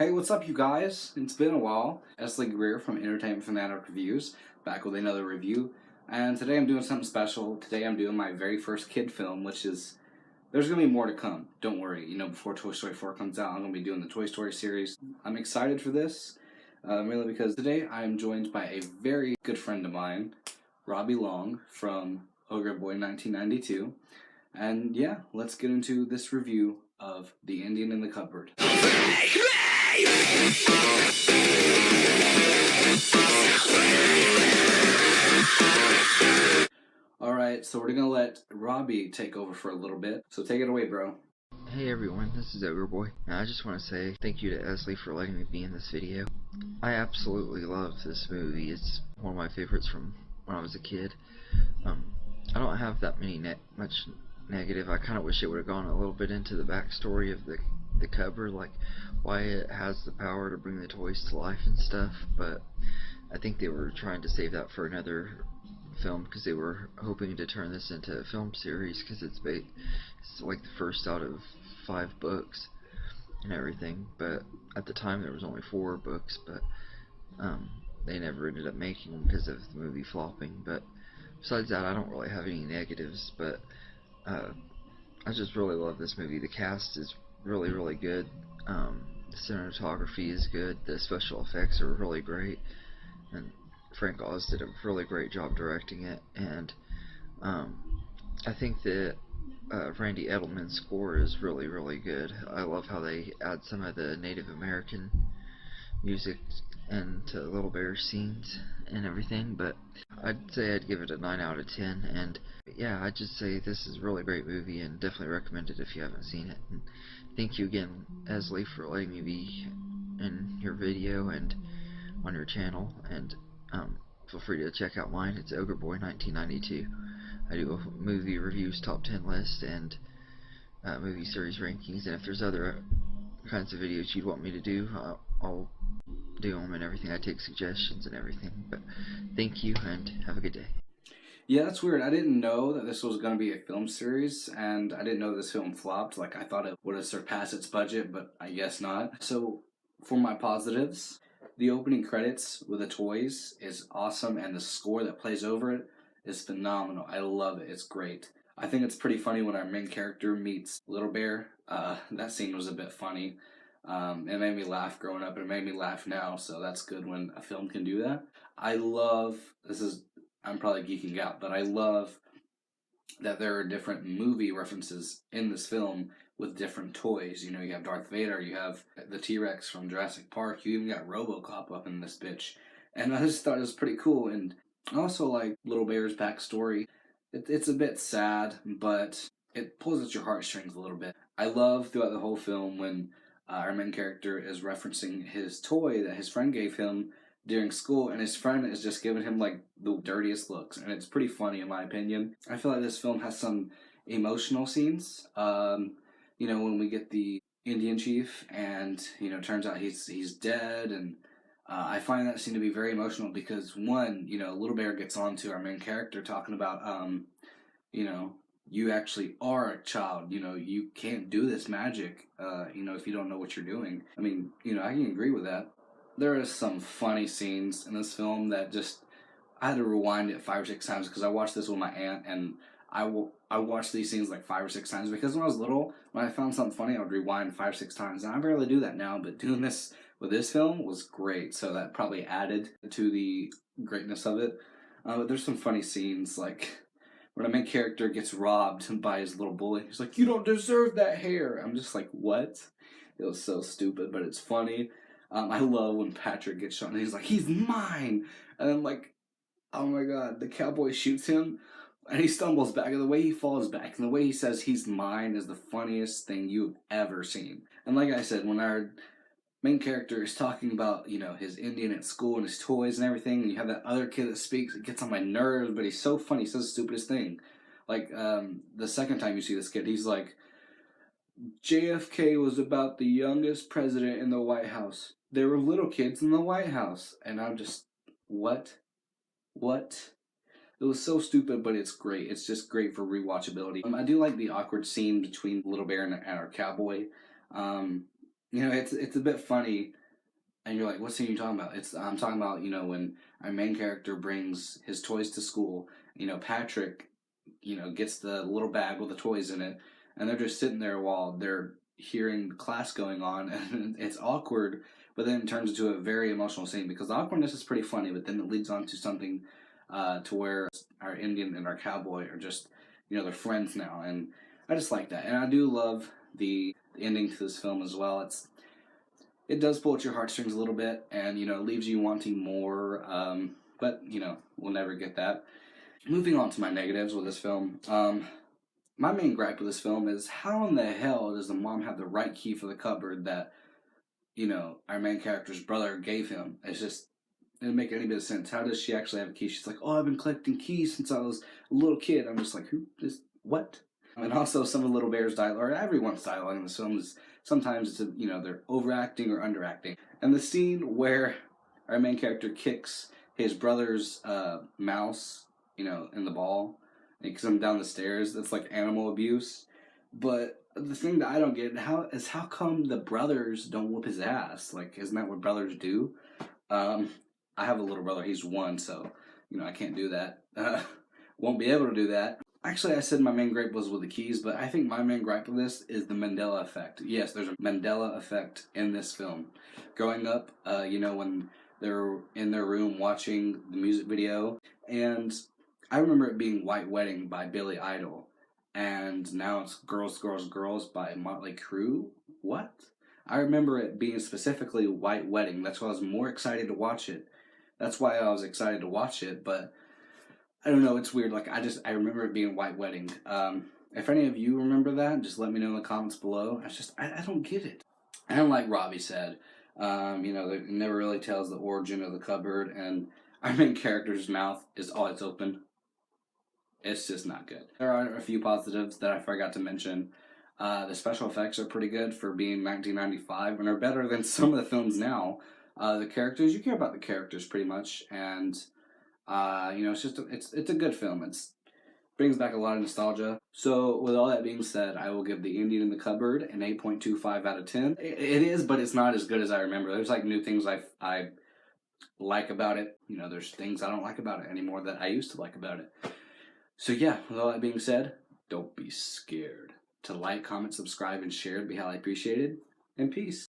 Hey, what's up, you guys? It's been a while. Esley Greer from Entertainment Fanatic Reviews, back with another review. And today I'm doing something special. Today I'm doing my very first kid film, which is, there's going to be more to come. Don't worry. Before Toy Story 4 comes out, I'm going to be doing the Toy Story series. I'm excited for this, mainly because today I am joined by a very good friend of mine, Robbie Long from Ogreboy1992. And yeah, let's get into this review of The Indian in the Cupboard. Alright, so we're gonna let Robbie take over for a little bit. So take it away, bro. Hey everyone, this is Ogreboy, and I just want to say thank you to Esley for letting me be in this video. I absolutely love this movie. It's one of my favorites from when I was a kid. I don't have that much negative. I kind of wish it would have gone a little bit into the backstory of the cupboard, like why it has the power to bring the toys to life and stuff, but I think they were trying to save that for another film because they were hoping to turn this into a film series because it's like the first out of 5 books and everything, but at the time there was only 4 books, but they never ended up making them because of the movie flopping. But besides that, I don't really have any negatives, but I just really love this movie. The cast is really good. The cinematography is good. The special effects are really great, and Frank Oz did a really great job directing it. And I think that Randy Edelman's score is really good. I love how they add some of the Native American music into Little Bear scenes and everything, but I'd say I'd give it a 9 out of 10, and yeah, I'd just say this is a really great movie and definitely recommend it if you haven't seen it. And thank you again, Esley, for letting me be in your video and on your channel, and feel free to check out mine. It's Ogreboy1992. I do a movie reviews top 10 list and movie series rankings, and if there's other kinds of videos you'd want me to do, I'll do them and everything. I take suggestions and everything. But thank you and have a good day. Yeah, that's weird. I didn't know that this was going to be a film series, and I didn't know this film flopped. Like, I thought it would have surpassed its budget, but I guess not. So, for my positives, the opening credits with the toys is awesome, and the score that plays over it is phenomenal. I love it. It's great. I think it's pretty funny when our main character meets Little Bear. That scene was a bit funny. It made me laugh growing up, and it made me laugh now, so that's good when a film can do that. I'm probably geeking out, but I love that there are different movie references in this film with different toys. You have Darth Vader, you have the T-Rex from Jurassic Park, you even got RoboCop up in this bitch. And I just thought it was pretty cool, and I also like Little Bear's backstory. It's a bit sad, but it pulls at your heartstrings a little bit. I love throughout the whole film when our main character is referencing his toy that his friend gave him during school, and his friend is just giving him like the dirtiest looks, and it's pretty funny in my opinion. I feel like this film has some emotional scenes. When we get the Indian chief, and turns out he's dead, and I find that scene to be very emotional because one, Little Bear gets on to our main character talking about you actually are a child. You can't do this magic, if you don't know what you're doing. I mean, I can agree with that. There are some funny scenes in this film that I had to rewind it 5 or 6 times because I watched this with my aunt, and I watched these scenes like 5 or 6 times because when I was little, when I found something funny, I would rewind 5 or 6 times, and I barely do that now, but doing this with this film was great, so that probably added to the greatness of it. But there's some funny scenes, like when a main character gets robbed by his little bully. He's like, "You don't deserve that hair." I'm just like, what? It was so stupid, but it's funny. I love when Patrick gets shot and he's like, "He's mine!" And then like, oh my god, the cowboy shoots him and he stumbles back, and the way he falls back and the way he says he's mine is the funniest thing you've ever seen. And like I said, when our main character is talking about, his Indian at school and his toys and everything, and you have that other kid that speaks, it gets on my nerves, but he's so funny, he says the stupidest thing. Like, the second time you see this kid, he's like, "JFK was about the youngest president in the White House. There were little kids in the White House." And I'm just, what? It was so stupid, but it's great. It's just great for rewatchability. I do like the awkward scene between Little Bear and our cowboy. you know, it's a bit funny, and you're like, what scene are you talking about? I'm talking about, you know, when our main character brings his toys to school. You know, Patrick, you know, gets the little bag with the toys in it, and they're just sitting there while they're hearing class going on, and it's awkward. But then it turns into a very emotional scene because the awkwardness is pretty funny, but then it leads on to something to where our Indian and our cowboy are just, you know, they're friends now, and I just like that, and I do love the ending to this film as well. It does pull at your heartstrings a little bit, and you know, it leaves you wanting more. But you know, we'll never get that. Moving on to my negatives with this film. My main gripe with this film is how in the hell does the mom have the right key for the cupboard that, you know, our main character's brother gave him? It's just, it didn't make any bit of sense. How does she actually have a key? She's like, oh, I've been collecting keys since I was a little kid. I'm just like, who is what? And also, some of Little Bear's dialogue, or everyone's dialogue in this film is sometimes it's you know, they're overacting or underacting. And the scene where our main character kicks his brother's mouse, you know, in the ball, and kicks him down the stairs, that's like animal abuse. But the thing that I don't get how come the brothers don't whoop his ass? Like, isn't that what brothers do? Um, I have a little brother. He's 1, so you know I can't do that. Won't be able to do that. Actually, I said my main gripe was with the keys, but I think my main gripe with this is the Mandela effect. Yes, there's a Mandela effect in this film. Growing up, you know, when they're in their room watching the music video, and I remember it being White Wedding by Billy Idol, and now it's Girls, Girls, Girls by Motley Crue. What? I remember it being specifically White Wedding. That's why I was more excited to watch it. That's why I was excited to watch it, but I don't know, it's weird. Like, I remember it being White Wedding. If any of you remember that, just let me know in the comments below. I don't get it. And like Robbie said, you know, it never really tells the origin of the cupboard, and our main character's mouth is always open. It's just not good. There are a few positives that I forgot to mention. The special effects are pretty good for being 1995 and are better than some of the films now. The characters, you care about the characters pretty much, and you know, it's a good film. It's brings back a lot of nostalgia. So with all that being said, I will give The Indian in the Cupboard an 8.25 out of 10. It is, but it's not as good as I remember. There's like new things I like about it. You know, there's things I don't like about it anymore that I used to like about it. So yeah, with all that being said, don't be scared to like, comment, subscribe, and share. It'd be highly appreciated. And peace.